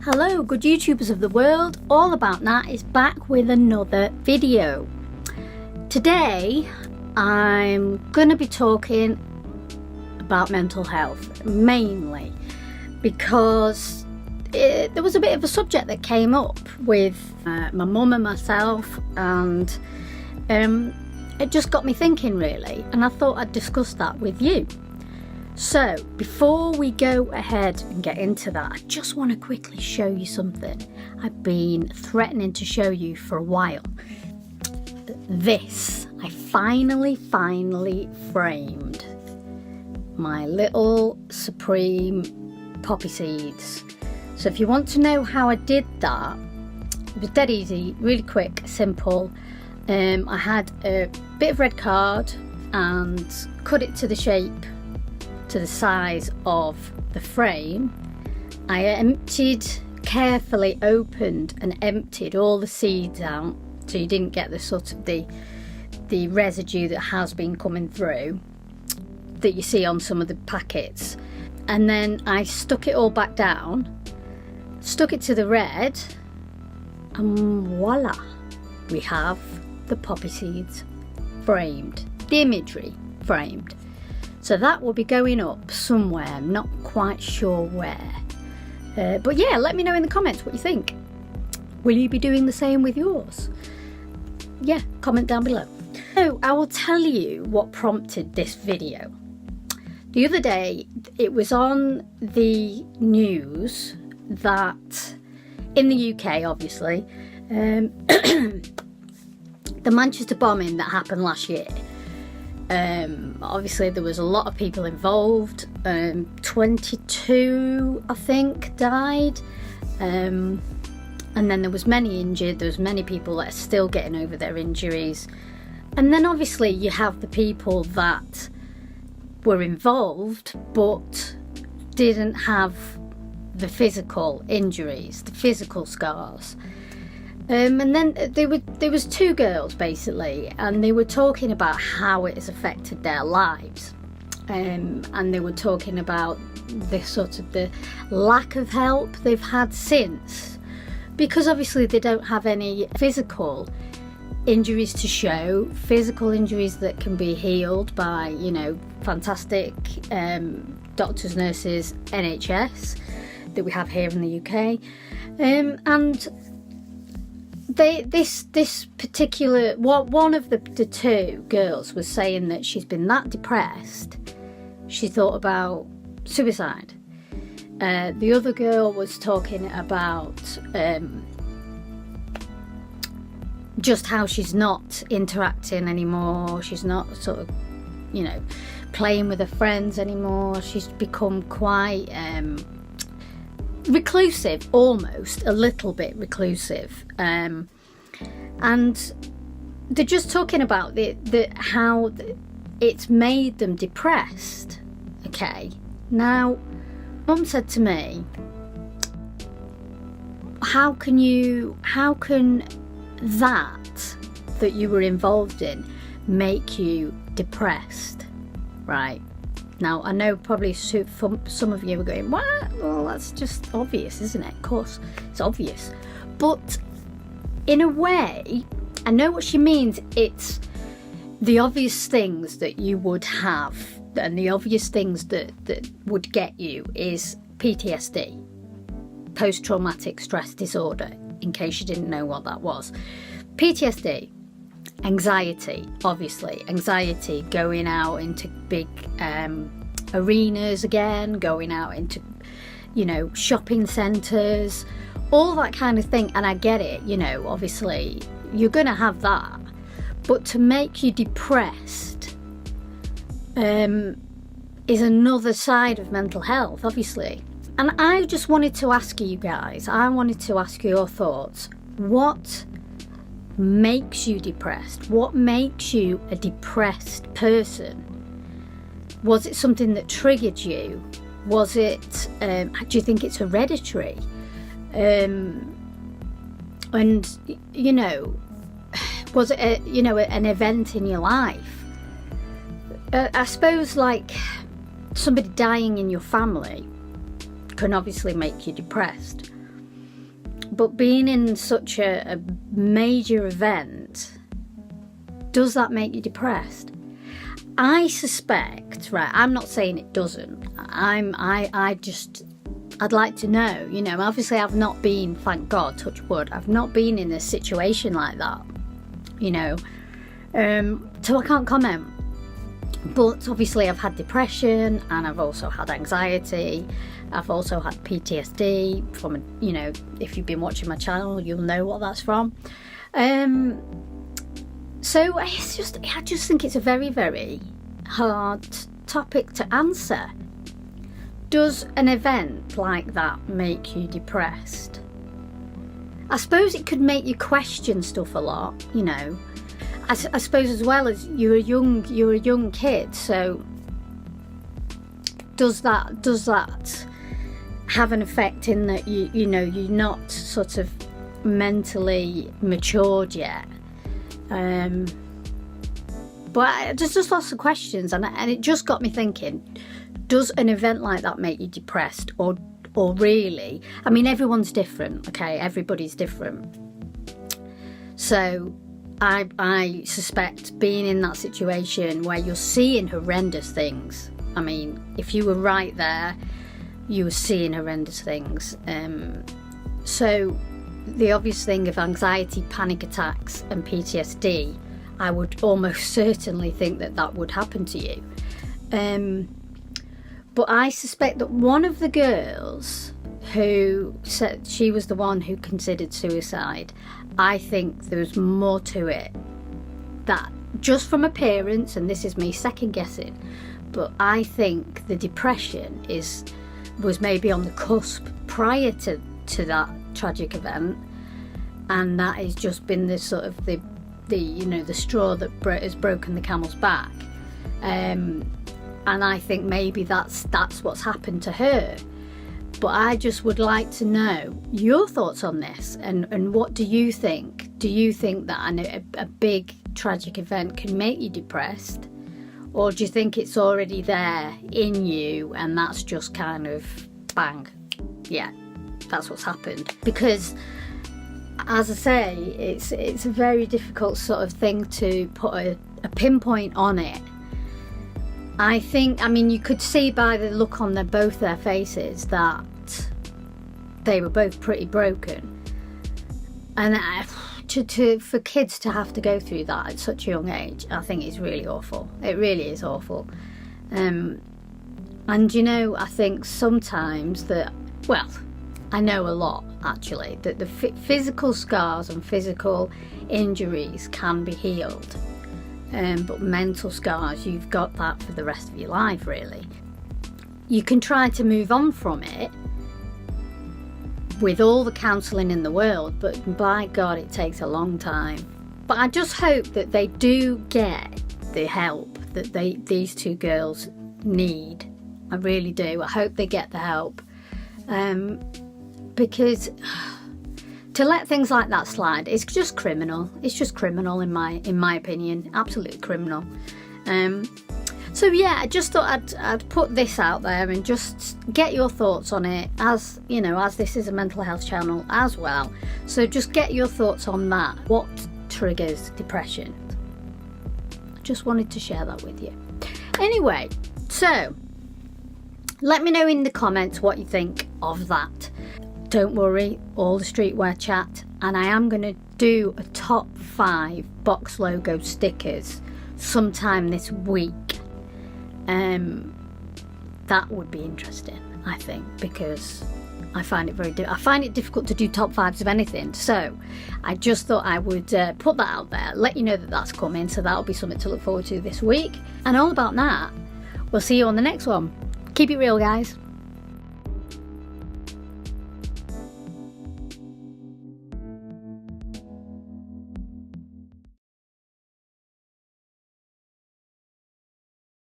Hello good YouTubers of the world, All About Nat is back with another video. Today I'm going to be talking about mental health, mainly because there was a bit of a subject that came up with my mum and myself, and it just got me thinking really, and I thought I'd discuss that with you. So before we go ahead and get into that, I just want to quickly show you something I've been threatening to show you for a while. This, I finally framed my little Supreme poppy seeds. So if you want to know how I did that, it was dead easy, really quick, simple. I had a bit of red card and cut it to the shape, to the size of the frame. I carefully opened and emptied all the seeds out, so you didn't get the sort of the residue that has been coming through that you see on some of the packets. And then I stuck it all back down, stuck it to the red, and voila, we have the poppy seeds framed, the imagery framed. So that will be going up somewhere, I'm not quite sure where. But yeah, let me know in the comments what you think. Will you be doing the same with yours? Yeah, comment down below. So I will tell you what prompted this video. The other day, it was on the news that in the UK, obviously, the Manchester bombing that happened last year. Obviously there was a lot of people involved, 22 I think died, and then there was many injured, there was many people that are still getting over their injuries, and then obviously you have the people that were involved but didn't have the physical injuries, the physical scars. And then there was two girls basically, and they were talking about how it has affected their lives, and they were talking about the sort of the lack of help they've had since, because obviously they don't have any physical injuries to show, physical injuries that can be healed by, you know, fantastic doctors, nurses, NHS that we have here in the UK, and this particular one of the two girls was saying that she's been that depressed she thought about suicide. The other girl was talking about just how she's not interacting anymore, she's not sort of, you know, playing with her friends anymore, she's become quite reclusive, almost a little bit reclusive, and they're just talking about how it's made them depressed. Okay, now Mum said to me, how can that you were involved in make you depressed? Right. Now, I know probably some of you are going, what? Well, that's just obvious, isn't it? Of course, it's obvious. But in a way, I know what she means. It's the obvious things that you would have, and the obvious things that would get you is PTSD, post-traumatic stress disorder, in case you didn't know what that was. PTSD. Anxiety, obviously. Anxiety, going out into big arenas again, going out into, you know, shopping centres, all that kind of thing. And I get it, you know, obviously you're going to have that. But to make you depressed is another side of mental health, obviously. And I just wanted to ask you guys, I wanted to ask your thoughts. What makes you depressed? What makes you a depressed person? Was it something that triggered you? Was it do you think it's hereditary? And you know, was it an event in your life? I suppose like somebody dying in your family can obviously make you depressed. But being in such a major event, does that make you depressed? I suspect, right, I'm not saying it doesn't. I'd like to know, you know, obviously I've not been, thank God, touch wood, I've not been in a situation like that, you know, so I can't comment. But obviously I've had depression, and I've also had anxiety. I've also had PTSD from, you know, if you've been watching my channel, you'll know what that's from. So it's just, I just think it's a very, very hard topic to answer. Does an event like that make you depressed? I suppose it could make you question stuff a lot, you know. I suppose as well as you're a young kid, so does that have an effect in that you know you're not sort of mentally matured yet? But there's just lots of questions, and it just got me thinking, does an event like that make you depressed, or really? I mean, everyone's different, okay? Everybody's different. So I suspect being in that situation where you're seeing horrendous things. I mean, if you were right there, you were seeing horrendous things. So the obvious thing of anxiety, panic attacks and PTSD, I would almost certainly think that would happen to you. But I suspect that one of the girls who said she was the one who considered suicide, I think there was more to it. That just from appearance, and this is me second guessing, but I think the depression was maybe on the cusp prior to that tragic event, and that has just been the sort of the you know, the straw that has broken the camel's back. And I think maybe that's what's happened to her. But I just would like to know your thoughts on this, and what do you think? Do you think that a big tragic event can make you depressed? Or do you think it's already there in you and that's just kind of bang, yeah, that's what's happened? Because, as I say, it's a very difficult sort of thing to put a pinpoint on it. I mean, you could see by the look on both their faces that they were both pretty broken. And for kids to have to go through that at such a young age, I think it's really awful. It really is awful. And, you know, I think sometimes I know a lot, actually, that the physical scars and physical injuries can be healed. But mental scars, you've got that for the rest of your life, really. You can try to move on from it with all the counselling in the world, but by God, it takes a long time. But I just hope that they do get the help that these two girls need. I really do. I hope they get the help. Because to let things like that slide, it's just criminal. It's just criminal in my opinion. Absolutely criminal. So yeah, I just thought I'd put this out there and just get your thoughts on it, as you know, as this is a mental health channel as well. So just get your thoughts on that. What triggers depression? I just wanted to share that with you. Anyway, so let me know in the comments what you think of that. Don't worry, all the streetwear chat, and I am going to do a top 5 box logo stickers sometime this week. That would be interesting, I think, because I find it difficult to do top 5s of anything. So I just thought I would put that out there, let you know that that's coming. So that'll be something to look forward to this week. And all about that, we'll see you on the next one. Keep it real, guys.